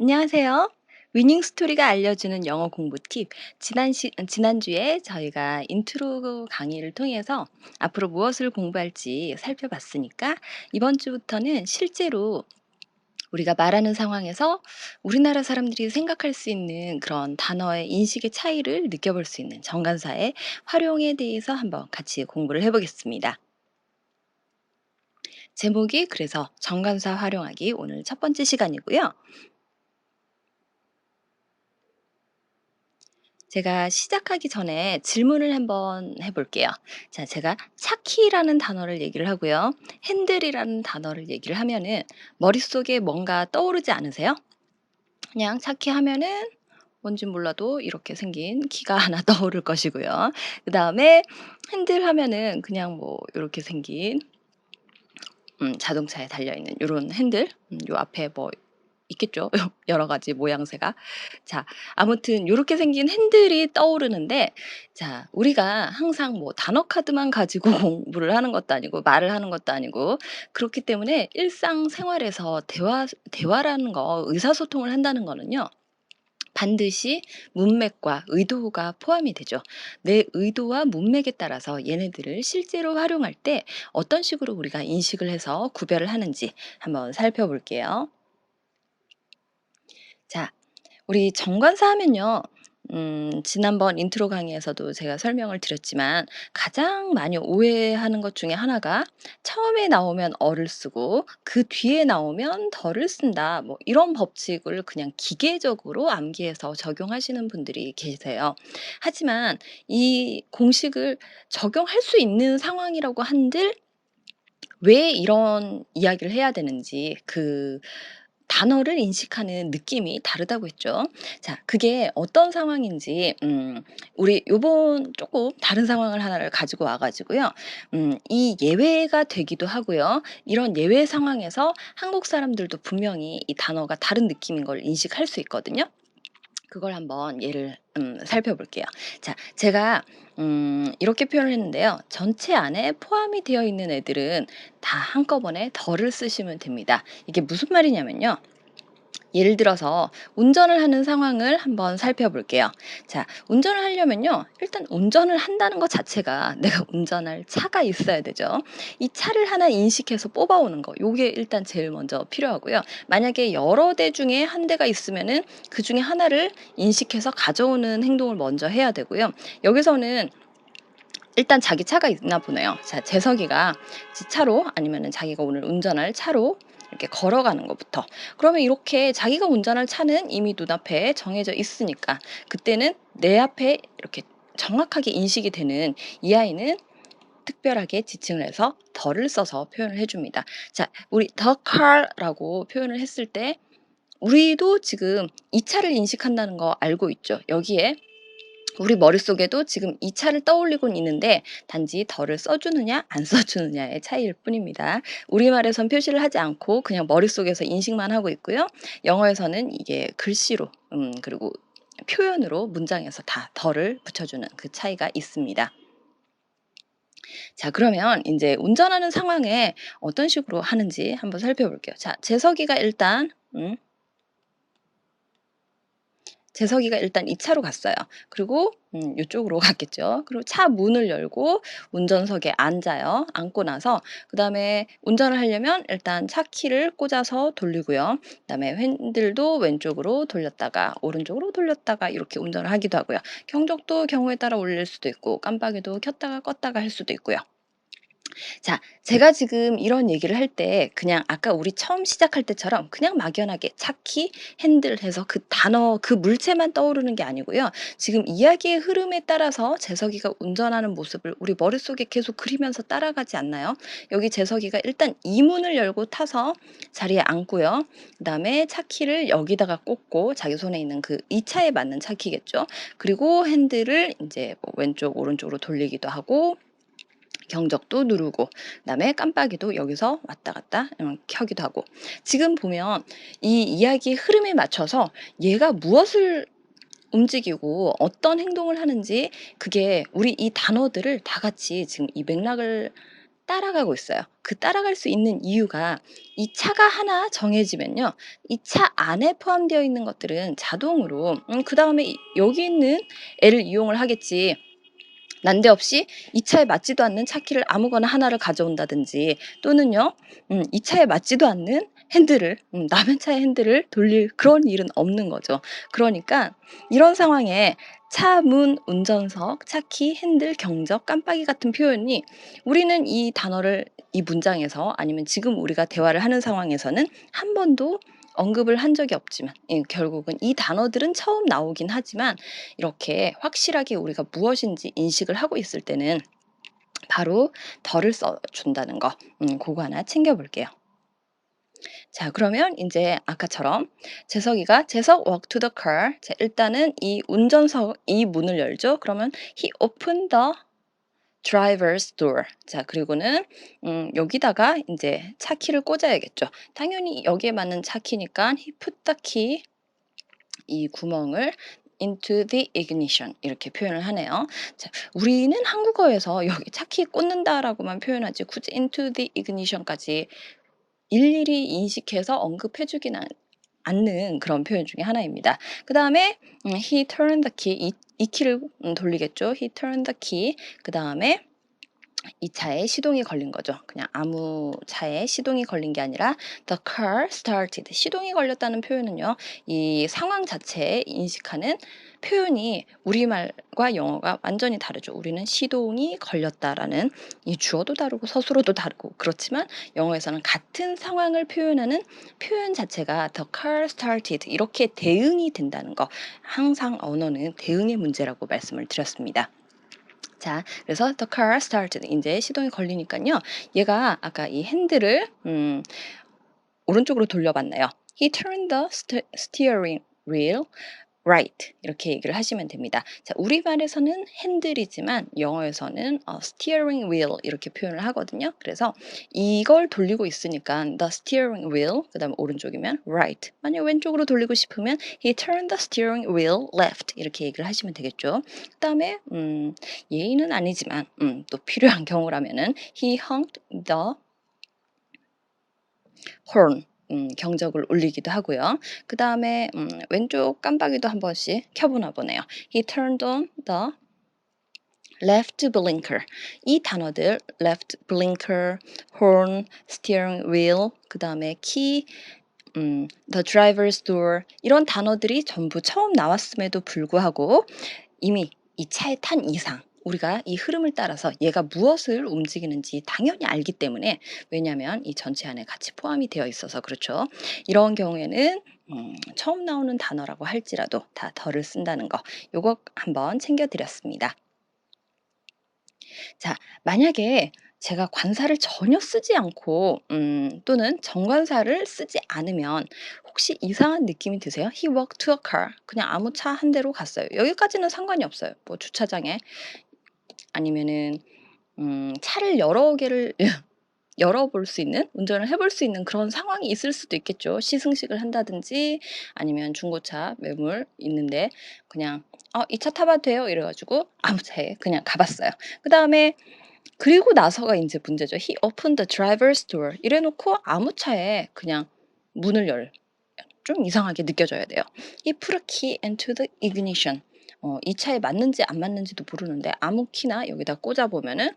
안녕하세요. 위닝 스토리가 알려주는 영어 공부 팁. 지난주에 저희가 인트로 강의를 통해서 앞으로 무엇을 공부할지 살펴봤으니까 이번 주부터는 실제로 우리가 말하는 상황에서 우리나라 사람들이 생각할 수 있는 그런 단어의 인식의 차이를 느껴볼 수 있는 정관사의 활용에 대해서 한번 같이 공부를 해보겠습니다. 제목이 그래서 정관사 활용하기 오늘 첫 번째 시간이고요. 제가 시작하기 전에 질문을 한번 해 볼게요. 자, 제가 차키라는 단어를 얘기를 하고요. 핸들이라는 단어를 얘기를 하면은 머릿속에 뭔가 떠오르지 않으세요? 그냥 차키 하면은 뭔진 몰라도 이렇게 생긴 키가 하나 떠오를 것이고요. 그다음에 핸들 하면은 그냥 뭐 요렇게 생긴 자동차에 달려 있는 요런 핸들, 요 앞에 뭐 있겠죠. 여러 가지 모양새가. 자, 아무튼 요렇게 생긴 핸들이 떠오르는데, 자, 우리가 항상 뭐 단어 카드만 가지고 공부를 하는 것도 아니고 말을 하는 것도 아니고 그렇기 때문에 일상생활에서 대화라는 거, 의사소통을 한다는 거는요. 반드시 문맥과 의도가 포함이 되죠. 내 의도와 문맥에 따라서 얘네들을 실제로 활용할 때 어떤 식으로 우리가 인식을 해서 구별을 하는지 한번 살펴볼게요. 자, 우리 정관사 하면요. 지난번 인트로 강의에서도 제가 설명을 드렸지만 가장 많이 오해하는 것 중에 하나가 처음에 나오면 어를 쓰고 그 뒤에 나오면 덜을 쓴다. 뭐 이런 법칙을 그냥 기계적으로 암기해서 적용하시는 분들이 계세요. 하지만 이 공식을 적용할 수 있는 상황이라고 한들 왜 이런 이야기를 해야 되는지 단어를 인식하는 느낌이 다르다고 했죠. 자, 그게 어떤 상황인지 우리 요번 조금 다른 상황을 하나를 가지고 와 가지고요. 이 예외가 되기도 하고요. 이런 예외 상황에서 한국 사람들도 분명히 이 단어가 다른 느낌인 걸 인식할 수 있거든요. 그걸 한번 예를 살펴볼게요. 자, 제가 이렇게 표현을 했는데요. 전체 안에 포함이 되어 있는 애들은 다 한꺼번에 덜을 쓰시면 됩니다. 이게 무슨 말이냐면요. 예를 들어서 운전을 하는 상황을 한번 살펴볼게요. 자, 운전을 하려면요. 일단 운전을 한다는 것 자체가 내가 운전할 차가 있어야 되죠. 이 차를 하나 인식해서 뽑아오는 거. 요게 일단 제일 먼저 필요하고요. 만약에 여러 대 중에 한 대가 있으면은 그중에 하나를 인식해서 가져오는 행동을 먼저 해야 되고요. 여기서는 일단 자기 차가 있나 보네요. 자, 재석이가 지 차로 아니면은 자기가 오늘 운전할 차로 이렇게 걸어가는 것부터. 그러면 이렇게 자기가 운전할 차는 이미 눈앞에 정해져 있으니까 그때는 내 앞에 이렇게 정확하게 인식이 되는 이 아이는 특별하게 지칭을 해서 덜을 써서 표현을 해 줍니다. 자, 우리 the car라고 표현을 했을 때 우리도 지금 이 차를 인식한다는 거 알고 있죠. 여기에 우리 머릿속에도 지금 이 차를 떠올리곤 있는데 단지 덜을 써 주느냐 안 써 주느냐의 차이일 뿐입니다. 우리말에선 표시를 하지 않고 그냥 머릿속에서 인식만 하고 있고요. 영어에서는 이게 글씨로 그리고 표현으로 문장에서 다 덜을 붙여주는 그 차이가 있습니다. 자, 그러면 인제 운전하는 상황에 어떤 식으로 하는지 한번 살펴볼게요. 자, 재석이가 일단 재석이가 일단 이 차로 갔어요. 그리고 요쪽으로 갔겠죠. 그리고 차 문을 열고 운전석에 앉아요. 앉고 나서 그다음에 운전을 하려면 일단 차 키를 꽂아서 돌리고요. 그다음에 핸들도 왼쪽으로 돌렸다가 오른쪽으로 돌렸다가 이렇게 운전을 하기도 하고요. 경적도 경우에 따라 울릴 수도 있고 깜빡이도 켰다가 껐다가 할 수도 있고요. 자, 제가 지금 이런 얘기를 할 때 그냥 아까 우리 처음 시작할 때처럼 그냥 막연하게 차키, 핸들 해서 그 단어, 그 물체만 떠오르는 게 아니고요. 지금 이야기의 흐름에 따라서 재석이가 운전하는 모습을 우리 머릿속에 계속 그리면서 따라가지 않나요? 여기 재석이가 일단 이 문을 열고 타서 자리에 앉고요. 그다음에 차키를 여기다가 꽂고 자기 손에 있는 그 이 차에 맞는 차키겠죠. 그리고 핸들을 인제 뭐 왼쪽 오른쪽으로 돌리기도 하고 경적도 누르고 그다음에 깜빡이도 여기서 왔다 갔다 켜기도 하고 지금 보면 이 이야기의 흐름에 맞춰서 얘가 무엇을 움직이고 어떤 행동을 하는지 그게 우리 이 단어들을 다 같이 지금 이 맥락을 따라가고 있어요. 그 따라갈 수 있는 이유가 이 차가 하나 정해지면요. 이 차 안에 포함되어 있는 것들은 자동으로 그다음에 여기 있는 애를 이용을 하겠지. 난데없이 이 차에 맞지도 않는 차키를 아무거나 하나를 가져온다든지 또는요. 이 차에 맞지도 않는 핸들을 남의 차의 핸들을 돌릴 그런 일은 없는 거죠. 그러니까 이런 상황에 차 문, 운전석, 차키, 핸들, 경적, 깜빡이 같은 표현이 우리는 이 단어를 이 문장에서 아니면 지금 우리가 대화를 하는 상황에서는 한 번도 언급을 한 적이 없지만 결국은 이 단어들은 처음 나오긴 하지만 이렇게 확실하게 우리가 무엇인지 인식을 하고 있을 때는 바로 덜을 써 준다는 거 고거 하나 챙겨 볼게요. 자 그러면 인제 아까처럼 재석이가 "재석 walk to the car." 자 일단은 이 운전석 이 문을 열죠. 그러면 "He opened the driver's door." 자 그리고는 여기다가 인제 차 키를 꽂아야겠죠. 당연히 여기에 맞는 차 키니까 he put the key 이 구멍을 into the ignition 이렇게 표현을 하네요. 자 우리는 한국어에서 여기 차키에 꽂는다라고만 표현하지 굳이 into the ignition까지 일일이 인식해서 언급해 주진 않는 그런 표현 중에 하나입니다. 그다음에 he turned the key 이 키를 돌리겠죠. he turned the key 그다음에 이 차에 시동이 걸린 거죠. 그냥 아무 차에 시동이 걸린 게 아니라 the car started. 시동이 걸렸다는 표현은요. 이 상황 자체에 인식하는 표현이 우리말과 영어가 완전히 다르죠. 우리는 시동이 걸렸다라는 이 주어도 다르고 서술어도 다르고 그렇지만 영어에서는 같은 상황을 표현하는 표현 자체가 the car started 이렇게 대응이 된다는 거. 항상 언어는 대응의 문제라고 말씀을 드렸습니다. 자 그래서 the car started 인제 시동이 걸리니깐요. 얘가 아까 이 핸들을 오른쪽으로 돌려봤나요. He turned the steering wheel right 이렇게 얘기를 하시면 됩니다. 자 우리말에서는 핸들이지만 영어에서는 steering wheel 이렇게 표현을 하거든요. 그래서 이걸 돌리고 있으니까 the steering wheel 그다음에 오른쪽이면 right 만약 왼쪽으로 돌리고 싶으면 he turned the steering wheel left 이렇게 얘기를 하시면 되겠죠. 그다음에 예의는 아니지만 또 필요한 경우라면은 he honked the horn 경적을 울리기도 하고요. 그다음에 왼쪽 깜빡이도 한 번씩 켜 보나 보네요. He turned on the left blinker. 이 단어들 left blinker, horn, steering wheel, 그다음에 key, the driver's door 이런 단어들이 전부 처음 나왔음에도 불구하고 이미 이 차에 탄 이상 우리가 이 흐름을 따라서 얘가 무엇을 움직이는지 당연히 알기 때문에 왜냐하면 이 전체 안에 같이 포함이 되어 있어서 그렇죠. 이런 경우에는 처음 나오는 단어라고 할지라도 다 덜을 쓴다는 거 요거 한번 챙겨 드렸습니다. 자 만약에 제가 관사를 전혀 쓰지 않고 또는 정관사를 쓰지 않으면 혹시 이상한 느낌이 드세요? He walked to a car. 그냥 아무 차 한 대로 갔어요. 여기까지는 상관이 없어요. 뭐 주차장에 아니면은 차를 여러 개를 열어볼 수 있는 운전을 해볼 수 있는 그런 상황이 있을 수도 있겠죠. 시승식을 한다든지 아니면 중고차 매물 있는데 그냥 "이 차 타 봐도 돼요?" 이래 가지고 아무 차에 그냥 가 봤어요. 그다음에 그리고 나서가 인제 문제죠. He opened the driver's door 이래 놓고 아무 차에 그냥 문을 열 좀 이상하게 느껴져야 돼요. He put a key into the ignition. 이 차에 맞는지 안 맞는지도 모르는데 아무 키나 여기다 꽂아 보면은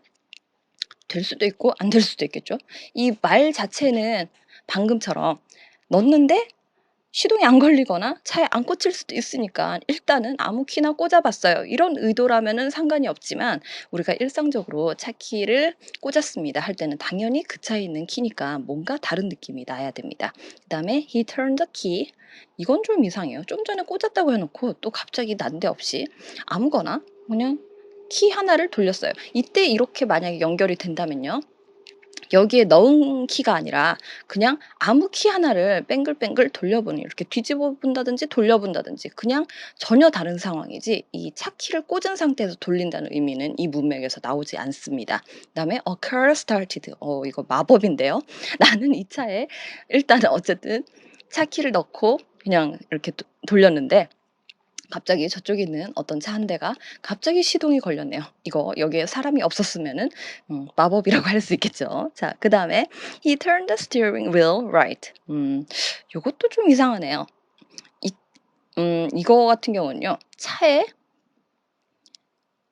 될 수도 있고 안 될 수도 있겠죠. 이 말 자체는 방금처럼 넣는데 시동이 안 걸리거나 차에 안 꽂힐 수도 있으니까 일단은 아무 키나 꽂아 봤어요. 이런 의도라면은 상관이 없지만 우리가 일상적으로 차 키를 꽂았습니다 할 때는 당연히 그 차에 있는 키니까 뭔가 다른 느낌이 나야 됩니다. 그다음에 he turned the key 이건 좀 이상해요. 좀 전에 꽂았다고 해 놓고 또 갑자기 난데없이 아무거나 그냥 키 하나를 돌렸어요. 이때 이렇게 만약에 연결이 된다면요. 여기에 넣은 키가 아니라 그냥 아무 키 하나를 뱅글뱅글 돌려보는 이렇게 뒤집어 본다든지 돌려본다든지 그냥 전혀 다른 상황이지 이 차 키를 꽂은 상태에서 돌린다는 의미는 이 문맥에서 나오지 않습니다. 그다음에 a car started 이거 마법인데요. 나는 이 차에 일단은 어쨌든 차 키를 넣고 그냥 이렇게 돌렸는데 갑자기 저쪽에 있는 어떤 차 한 대가 갑자기 시동이 걸렸네요. 이거 여기에 사람이 없었으면은 마법이라고 할 수 있겠죠. 자, 그다음에 "He turned the steering wheel right." 요것도 좀 이상하네요. 이 이거 같은 경우는요. 차에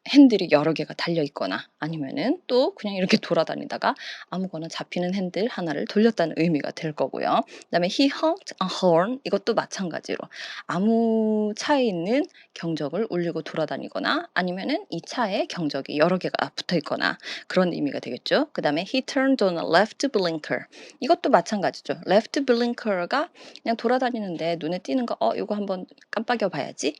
핸들이 여러 개가 달려 있거나 아니면은 또 그냥 이렇게 돌아다니다가 아무거나 잡히는 핸들 하나를 돌렸다는 의미가 될 거고요. 그다음에 he honked a horn, 이것도 마찬가지로 아무 차에 있는 경적을 울리고 돌아다니거나 아니면은 이 차에 경적이 여러 개가 붙어 있거나 그런 의미가 되겠죠. 그다음에 he turned on a left blinker, 이것도 마찬가지죠. left blinker가 그냥 돌아다니는데 눈에 띄는 거 요거 한번 깜빡여 봐야지.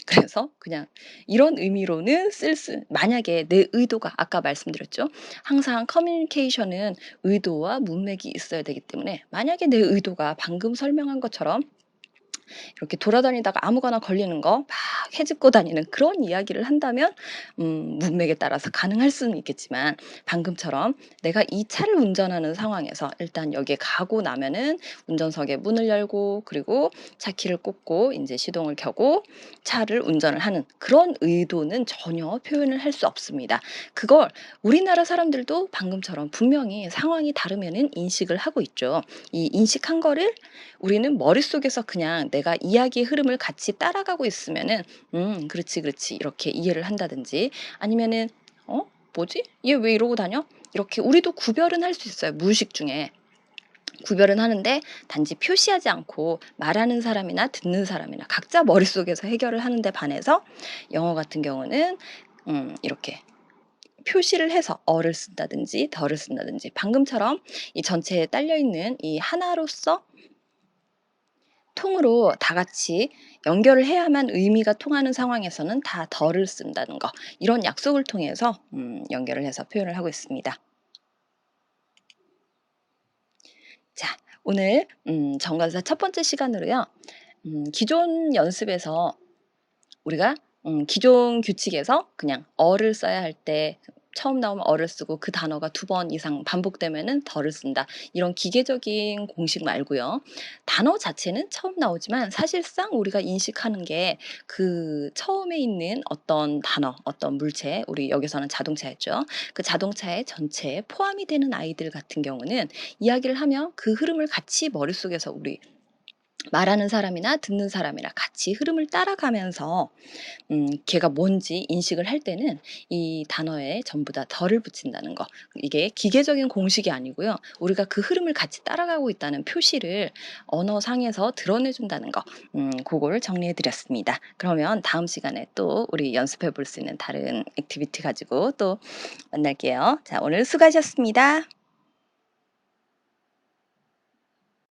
그래서 그냥 이런 의미로는 쓸 수, 만약에 내 의도가 아까 말씀드렸죠. 항상 커뮤니케이션은 의도와 문맥이 있어야 되기 때문에 만약에 내 의도가 방금 설명한 것처럼 이렇게 돌아다니다가 아무거나 걸리는 거 막 헤집고 다니는 그런 이야기를 한다면 문맥에 따라서 가능할 수는 있겠지만, 방금처럼 내가 이 차를 운전하는 상황에서 일단 여기에 가고 나면은 운전석에 문을 열고 그리고 차 키를 꽂고 인제 시동을 켜고 차를 운전을 하는 그런 의도는 전혀 표현을 할 수 없습니다. 그걸 우리나라 사람들도 방금처럼 분명히 상황이 다르면은 인식을 하고 있죠. 이 인식한 거를 우리는 머릿속에서 그냥 내가 이야기의 흐름을 같이 따라가고 있으면은 그렇지, 그렇지." 이렇게 이해를 한다든지 아니면은 '어 뭐지? 얘 왜 이러고 다녀?' 이렇게 우리도 구별은 할 수 있어요, 무의식 중에. 구별은 하는데 단지 표시하지 않고 말하는 사람이나 듣는 사람이나 각자 머릿속에서 해결을 하는 데 반해서 영어 같은 경우는 이렇게 표시를 해서 어를 쓴다든지 더를 쓴다든지 방금처럼 이 전체에 딸려 있는 이 하나로서 통으로 다 같이 연결을 해야만 의미가 통하는 상황에서는 다 덜을 쓴다는 거, 이런 약속을 통해서 연결을 해서 표현을 하고 있습니다. 자, 오늘 정관사 첫 번째 시간으로요. 기존 연습에서 우리가 기존 규칙에서 그냥 어를 써야 할 때 처음 나오면 어를 쓰고 그 단어가 두 번 이상 반복되면은 덜을 쓴다, 이런 기계적인 공식 말고요. 단어 자체는 처음 나오지만 사실상 우리가 인식하는 게 그 처음에 있는 어떤 단어, 어떤 물체, 우리 여기서는 자동차였죠. 그 자동차의 전체에 포함이 되는 아이들 같은 경우는 이야기를 하면 그 흐름을 같이 머릿속에서 우리 말하는 사람이나 듣는 사람이나 같이 흐름을 따라가면서 걔가 뭔지 인식을 할 때는 이 단어에 전부 다 덜을 붙인다는 거. 이게 기계적인 공식이 아니고요. 우리가 그 흐름을 같이 따라가고 있다는 표시를 언어상에서 드러내 준다는 거. 고거를 정리해 드렸습니다. 그러면 다음 시간에 또 우리 연습해 볼 수 있는 다른 액티비티 가지고 또 만날게요. 자, 오늘 수고하셨습니다.